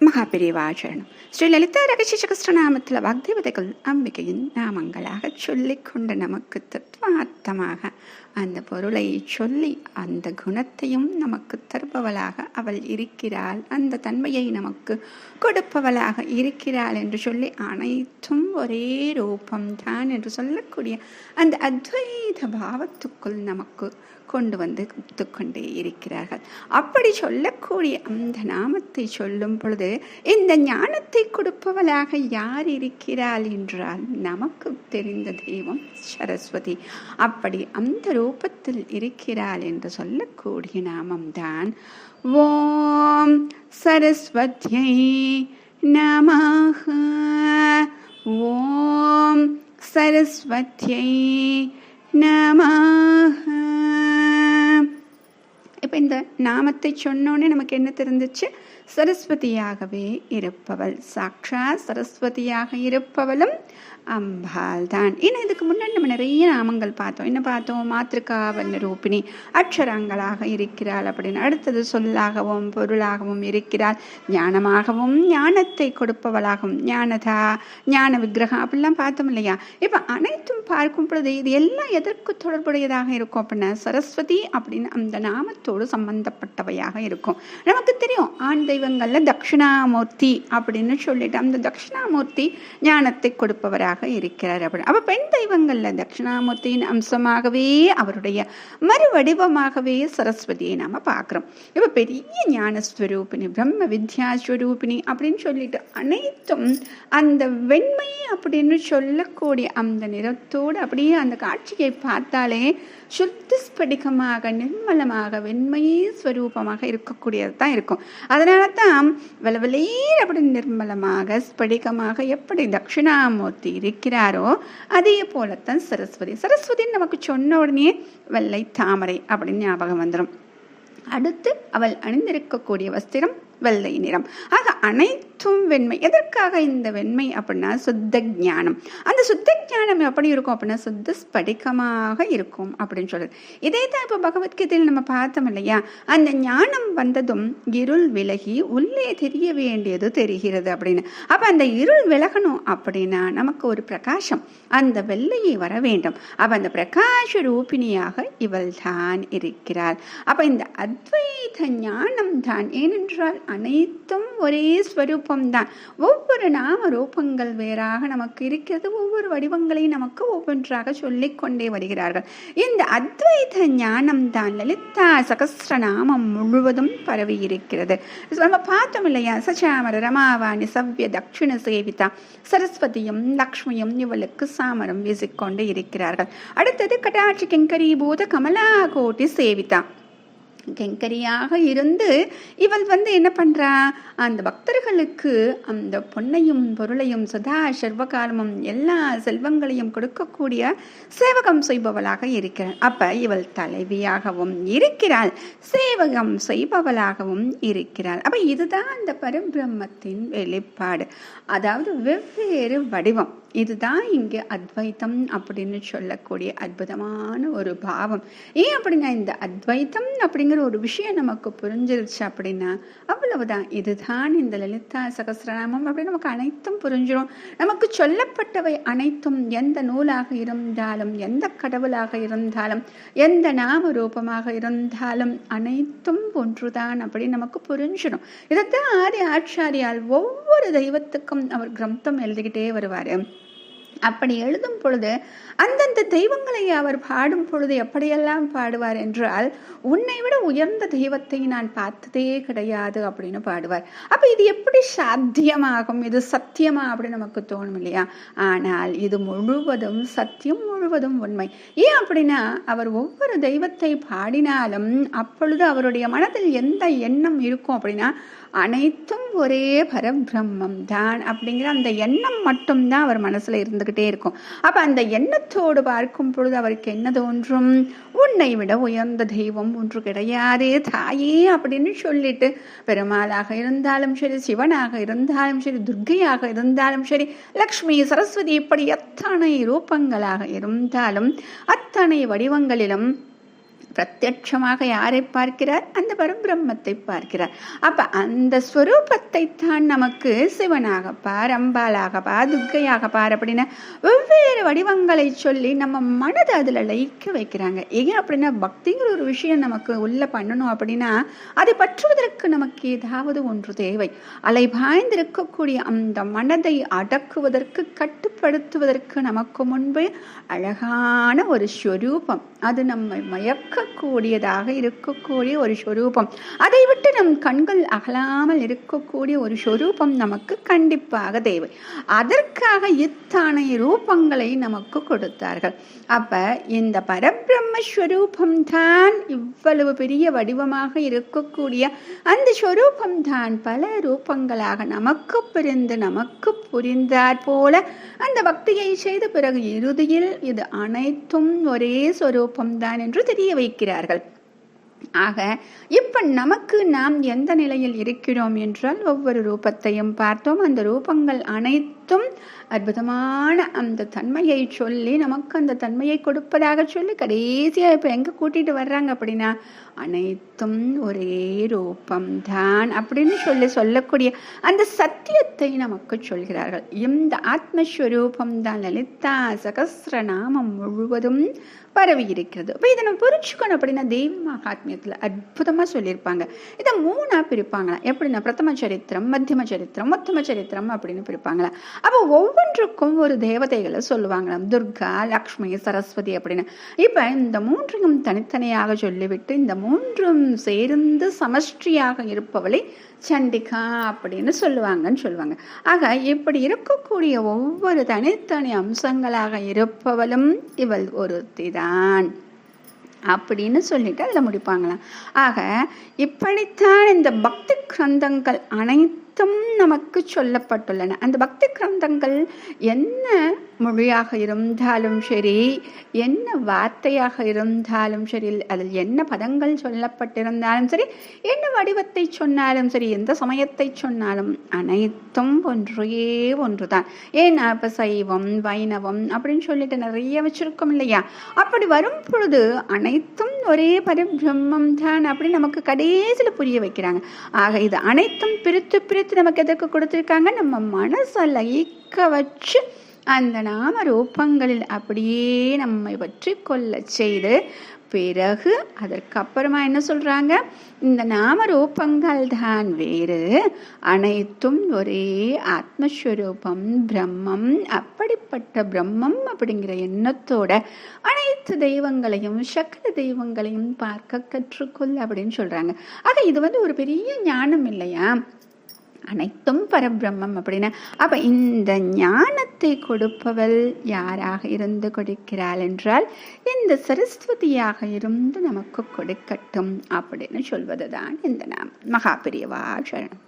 மகாபிரிவாச்சரணம். ஸ்ரீ லலிதா ரகசிய சகஸ்ரநாமத்தில் வாக்தேவதைகள் அம்பிகையின் நாமங்களாக சொல்லிக்கொண்டு நமக்கு தத்துவார்த்தமாக அந்த பொருளை சொல்லி அந்த குணத்தையும் நமக்கு தருபவளாக அவள் இருக்கிறாள், அந்த தன்மையை நமக்கு கொடுப்பவளாக இருக்கிறாள் என்று சொல்லி அனைத்தும் ஒரே ரூபம்தான் என்று சொல்லக்கூடிய அந்த அத்வைத பாவத்துக்குள் நமக்கு கொண்டு வந்து கொண்டே இருக்கிறார்கள். அப்படி சொல்லக்கூடிய அந்த நாமத்தை சொல்லும் பொழுது இந்த ஞானத்தை கொடுப்பவளாக யார் இருக்கிறாள் என்றால் நமக்கு தெரிந்த தெய்வம் சரஸ்வதி. அப்படி அந்த ரூபத்தில் இருக்கிறாள் என்று சொல்லக்கூடிய நாமம்தான் ஓம் சரஸ்வத்யை நமஹ. ஓம் சரஸ்வத்யை நமஹ. இப்போ இந்த நாமத்தை சொன்னோன்னே நமக்கு என்ன தெரிஞ்சிச்சு? சரஸ்வதியாகவே இருப்பவள், சாக்ஷா சரஸ்வதியாக இருப்பவளும் அம்பாள் தான். இன்னும் இதுக்கு முன்னாடி நம்ம நிறைய நாமங்கள் பார்த்தோம். என்ன பார்த்தோம்? மாத்ருகாவல் ரூபிணி, அக்ஷரங்களாக இருக்கிறாள் அப்படின்னு. அடுத்தது சொல்லாகவும் பொருளாகவும் இருக்கிறாள், ஞானமாகவும் ஞானத்தை கொடுப்பவளாகவும், ஞானதா ஞான விக்கிரகம் அப்படிலாம் பார்த்தோம் இல்லையா? இப்போ அனைத்தும் பார்க்கும் பொழுது இது எல்லாம் எதற்கு தொடர்புடையதாக இருக்கும் அப்படின்னா சரஸ்வதி அப்படின்னு அந்த நாமத்தோடு சம்பந்தப்பட்டவையாக இருக்கும். நமக்கு தெரியும் ஆண் தெய்வங்கள்ல தட்சிணாமூர்த்தி அப்படின்னு சொல்லிட்டு அந்த தட்சிணாமூர்த்தி ஞானத்தை கொடுப்பவராக இருக்கிறார் அப்படின்னு. அப்ப பெண் தெய்வங்கள்ல தட்சிணாமூர்த்தியின் அம்சமாகவே அவருடைய மறு வடிவமாகவே சரஸ்வதியை நாம பார்க்கிறோம். இப்ப பெரிய ஞானஸ்வரூபிணி, பிரம்ம வித்யாஸ்வரூபிணி அப்படின்னு சொல்லிட்டு அனைத்தும் அந்த வெண்மை அப்படின்னு சொல்லக்கூடிய அந்த நிறத்தோடு அப்படியே அந்த காட்சியை பார்த்தாலே சுத்த ஸ்படிகமாக நிர்மலமாக வெண்மையே ஸ்வரூபமாக இருக்கக்கூடியது தான் இருக்கும். அதனால தான் வெளவெளீர் அப்படி நிர்மலமாக ஸ்படிகமாக எப்படி தட்சிணாமூர்த்தி இருக்கிறாரோ அதே போலத்தான் சரஸ்வதி. சரஸ்வதின்னு நமக்கு சொன்ன உடனே வெள்ளை தாமரை அப்படின்னு ஞாபகம் வந்துடும். அடுத்து அவள் அணிந்திருக்கக்கூடிய வஸ்திரம் வெள்ளை நிறம். ஆக அனைத்தும் வெண்மை. எதற்காக இந்த வெண்மை அப்படின்னா சுத்த ஞானம். அந்த சுத்த ஞானம் எப்படி இருக்கும் அப்படின்னா சுத்த ஸ்படிகமாக இருக்கும் அப்படின்னு சொல்றது. இதே தான் இப்போ பகவத்கீதையில் நம்ம பார்த்தோம் இல்லையா? அந்த ஞானம் வந்ததும் இருள் விலகி உள்ளே தெரிய வேண்டியது தெரிகிறது அப்படின்னு. அப்ப அந்த இருள் விலகணும் அப்படின்னா நமக்கு ஒரு பிரகாசம், அந்த வெள்ளையை வர வேண்டும். அப்ப அந்த பிரகாச ரூபிணியாக இவள் தான் இருக்கிறாள். அப்ப இந்த அத்வைத ஞானம் தான். ஏனென்றால் அனைத்தும் ஒரே ஸ்வரூபம்தான். ஒவ்வொரு நாம ரூபங்கள் வேறாக நமக்கு இருக்கிறது. ஒவ்வொரு வடிவங்களையும் நமக்கு ஒவ்வொன்றாக சொல்லிக் கொண்டே வருகிறார்கள். இந்த அத்வைத ஞானம் தான் லலிதா சகஸ்ரநாமம் முழுவதும் பரவி இருக்கிறது. நம்ம பார்த்தோம் இல்லையா? சச்சாமர ரமாவாணி சவ்ய தட்சிண சேவிதா சரஸ்வதியும் லக்ஷ்மியும் இவளுக்கு சாமரம் வீசிக்கொண்டு இருக்கிறார்கள். அடுத்தது கடாட்சி கிங்கரீபூத கமலா கோட்டி சேவிதா. கெங்கரியாக இருந்து இவள் என்ன பண்றா? அந்த பக்தர்களுக்கு அந்த பொன்னையும் பொருளையும் சதா சர்வகாலமும் எல்லா செல்வங்களையும் கொடுக்கக்கூடிய சேவகம் செய்பவளாக இருக்கிறாள். அப்ப இவள் தலைவியாகவும் இருக்கிறாள், சேவகம் செய்பவளாகவும் இருக்கிறாள். அப்ப இதுதான் அந்த பரபிரம்மத்தின் வெளிப்பாடு. அதாவது வெவ்வேறு வடிவம். இதுதான் இங்கே அத்வைத்தம் அப்படின்னு சொல்லக்கூடிய அற்புதமான ஒரு பாவம். ஏன் அப்படின்னா இந்த அத்வைத்தம் அப்படிங்கிற ஒரு விஷயம் நமக்கு புரிஞ்சிருச்சு அப்படின்னா அவ்வளவுதான். இதுதான் இந்த லலிதா சகஸ்ரநாமம் அப்படின்னு நமக்கு அனைத்தும் புரிஞ்சிடும். நமக்கு சொல்லப்பட்டவை அனைத்தும் எந்த நூலாக இருந்தாலும், எந்த கடவுளாக இருந்தாலும், எந்த நாம ரூபமாக இருந்தாலும் அனைத்தும் ஒன்றுதான் அப்படின்னு நமக்கு புரிஞ்சிடும். இதைத்தான் ஆதி ஆச்சாரியால் ஒவ்வொரு தெய்வத்துக்கும் அவர் கிரந்தம் எழுதிக்கிட்டே வருவாரு. அப்படி எழுதும் பொழுது அந்தந்த தெய்வங்களை அவர் பாடும் பொழுது எப்படியெல்லாம் பாடுவார் என்றால், உன்னை விட உயர்ந்த தெய்வத்தை நான் பார்த்ததே கிடையாது அப்படின்னு பாடுவார். அப்ப இது எப்படி சாத்தியமாகும்? இது சத்தியமா அப்படின்னு நமக்கு தோணும் இல்லையா? ஆனால் இது முழுவதும் சத்தியம், முழுவதும் உண்மை. ஏன் அப்படின்னா அவர் ஒவ்வொரு தெய்வத்தை பாடினாலும் அப்பொழுது அவருடைய மனதில் எந்த எண்ணம் இருக்கும் அப்படின்னா அனைத்தும் ஒரே பரபிரம்மம் தான் அப்படிங்கிற அந்த எண்ணம் மட்டும்தான் அவர் மனசுல இருந்துகிட்டே இருக்கும். அப்ப அந்த எண்ணத்தோடு பார்க்கும் பொழுது அவருக்கு என்ன தோன்றும்? உன்னை விட உயர்ந்த தெய்வம் ஒன்று கிடையாதே தாயே அப்படின்னு சொல்லிட்டு, பெருமாளாக இருந்தாலும் சரி, சிவனாக இருந்தாலும் சரி, துர்க்கையாக இருந்தாலும் சரி, லக்ஷ்மி, சரஸ்வதி, இப்படி எத்தனை ரூபங்களாக இருந்தாலும் அத்தனை வடிவங்களிலும் பிரத்யட்சமாக யாரை பார்க்கிறார்? அந்த பரபிரம்மத்தை பார்க்கிறார். அப்ப அந்த ஸ்வரூபத்தை தான் நமக்கு சிவனாக பார், அம்பாலாக பார், துர்க்கையாக பார் அப்படின்னு வெவ்வேறு வடிவங்களை சொல்லி நம்ம மனதை அதுல லயிக்க வைக்கிறாங்க. ஏன் அப்படின்னா பக்திங்கிற ஒரு விஷயம் நமக்கு உள்ள பண்ணணும் அப்படின்னா அதை பற்றுவதற்கு நமக்கு ஏதாவது ஒன்று தேவை. அலைபாய்ந்திருக்கக்கூடிய அந்த மனதை அடக்குவதற்கு, கட்டுப்படுத்துவதற்கு நமக்கு முன்பு அழகான ஒரு ஸ்வரூபம், அது நம்மை மயக்கக்கூடியதாக இருக்கக்கூடிய ஒரு ஸ்வரூபம், அதை விட்டு நம் கண்கள் அகலாமல் இருக்கக்கூடிய ஒரு ஸ்வரூபம் நமக்கு கண்டிப்பாக தேவை. அதற்காக இத்தனை ரூபங்களை நமக்கு கொடுத்தார்கள். அப்ப இந்த பரபிரம்மஸ்வரூபம் தான் இவ்வளவு பெரிய வடிவமாக இருக்கக்கூடிய அந்த ஸ்வரூபம் தான் பல ரூபங்களாக நமக்கு பிரிந்து நமக்கு புரிந்தாற் போல அந்த பக்தியை செய்த பிறகு இறுதியில் இது அனைத்தும் ஒரே ஸ்வரூபம்தான் என்று தெரிய வைக்கிறார்கள். ஆக இப்ப நமக்கு நாம் எந்த நிலையில் இருக்கிறோம் என்றால் ஒவ்வொரு ரூபத்தையும் பார்த்தோம். அந்த ரூபங்கள் அனைத்தும் அற்புதமான அந்த தன்மையை சொல்லி நமக்கு அந்த தன்மையை கொடுப்பதாக சொல்லி கடைசியா இப்ப எங்க கூட்டிட்டு வர்றாங்க அப்படின்னா அனைத்தும் ஒரே ரூபம்தான் அப்படின்னு சொல்லக்கூடிய அந்த சத்தியத்தை நமக்கு சொல்கிறார்கள். இந்த ஆத்மஸ்வரூபம் தான் லலிதா சகஸ்ரநாமம் முழுவதும் பரவி இருக்கிறது. இப்போ இதை நம்ம புரிச்சுக்கணும் அப்படின்னா தெய்வ மகாத்மியத்துல அற்புதமா சொல்லியிருப்பாங்க. இதை 3ஆ பிரிப்பாங்களாம். எப்படின்னா பிரதம சரித்திரம், மத்தியம சரித்திரம், உத்தம சரித்திரம் அப்படின்னு பிரிப்பாங்களா. அப்போ ஒவ்வொன்றுக்கும் ஒரு தேவதைகளை சொல்லுவாங்களாம். துர்கா, லக்ஷ்மி, சரஸ்வதி அப்படின்னு. இப்ப இந்த 3யும் தனித்தனியாக சொல்லிவிட்டு இந்த 3ம் சேர்ந்து சமஷ்டியாக இருப்பவளை சண்டிகா அப்படின்னு சொல்லுவாங்க. ஆக இப்படி இருக்கக்கூடிய ஒவ்வொரு தனித்தனி அம்சங்களாக இருப்பவளும் இவள் ஒருத்திதான் அப்படின்னு சொல்லிட்டு அதில் முடிப்பாங்களாம். ஆக இப்படித்தான் இந்த பக்தி கிரந்தங்கள் அனைத்தும் நமக்கு சொல்லப்பட்டுள்ளன. அந்த பக்தி கிரந்தங்கள் என்ன மொழியாக இருந்தாலும் சரி, என்ன வார்த்தையாக இருந்தாலும் சரி, அதில் என்ன பதங்கள் சொல்லப்பட்டிருந்தாலும் சரி, என்ன வடிவத்தை சொன்னாலும் சரி, எந்த சமயத்தை சொன்னாலும் அனைத்தும் ஒன்றே ஒன்றுதான். ஏன்னா இப்ப சைவம், வைணவம் அப்படின்னு சொல்லிட்டு நிறைய வச்சிருக்கோம் இல்லையா. அப்படி வரும் பொழுது அனைத்தும் ஒரே பரபிரம்மம் தான் அப்படி நமக்கு கடைசியில் புரிய வைக்கிறாங்க. ஆக இது அனைத்தும் பிரித்து நமக்கு எதற்கு கொடுத்திருக்காங்க? நம்ம மனசை லயிக்க வச்சு அந்த நாம ரூபங்களில் அப்படியே நம்மை பற்றி கொள்ள செய்து பிறகு அதற்கப்புறமா என்ன சொல்றாங்க? இந்த நாம ரூபங்கள் தான் வேறு, அனைத்தும் ஒரே ஆத்மஸ்வரூபம் பிரம்மம். அப்படிப்பட்ட பிரம்மம் அப்படிங்கிற எண்ணத்தோட அனைத்து தெய்வங்களையும் சக்கர தெய்வங்களையும் பார்க்க கற்றுக்கொள் அப்படின்னு சொல்றாங்க. ஆக இது ஒரு பெரிய ஞானம் இல்லையா? அனைத்தும் பரபிரம்மம் அப்படின்னு. அப்ப இந்த ஞானத்தை கொடுப்பவள் யாராக இருந்து கொடுக்கிறாள் என்றால் இந்த சரஸ்வதியாக இருந்து நமக்கு கொடுக்கட்டும் அப்படின்னு சொல்வதுதான் இந்த நாம். மகாபெரியவா சரணம்.